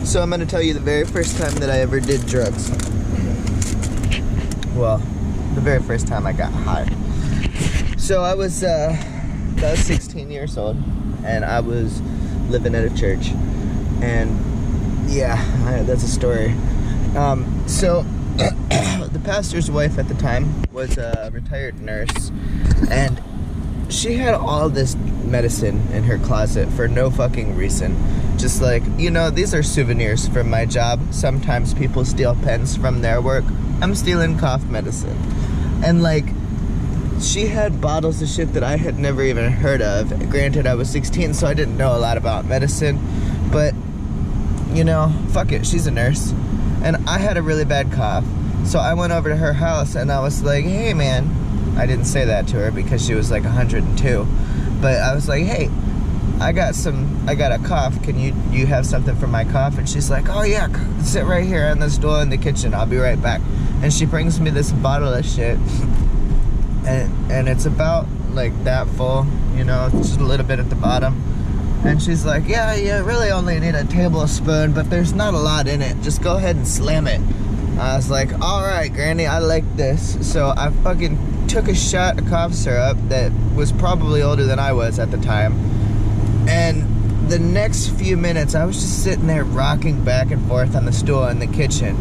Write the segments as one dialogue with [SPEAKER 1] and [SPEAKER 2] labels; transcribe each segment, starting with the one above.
[SPEAKER 1] So I'm gonna tell you the very first time that I ever did drugs. Well, the very first time I got high. So I was 16 years old, and I was living at a church, and yeah, that's a story. So the pastor's wife at the time was a retired nurse, and she had all this medicine in her closet for no fucking reason. Just like, you know, these are souvenirs from my job. Sometimes people steal pens from their work. I'm stealing cough medicine. And like, she had bottles of shit that I had never even heard of. Granted, I was 16, so I didn't know a lot about medicine. But, you know, fuck it, she's a nurse. And I had a really bad cough. So I went over to her house and I was like, hey man. I didn't say that to her because she was like 102. But I was like, hey, I got a cough. Can you have something for my cough? And she's like, oh yeah, sit right here on the stool in the kitchen. I'll be right back. And she brings me this bottle of shit. And it's about like that full, you know, just a little bit at the bottom. And she's like, yeah, you really only need a tablespoon, but there's not a lot in it. Just go ahead and slam it. I was like, all right, Granny, I like this. So I fucking took a shot of cough syrup that was probably older than I was at the time. And the next few minutes, I was just sitting there rocking back and forth on the stool in the kitchen.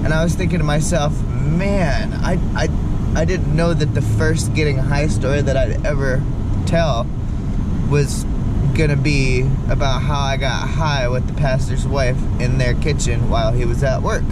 [SPEAKER 1] And I was thinking to myself, man, I didn't know that the first getting high story that I'd ever tell was gonna be about how I got high with the pastor's wife in their kitchen while he was at work.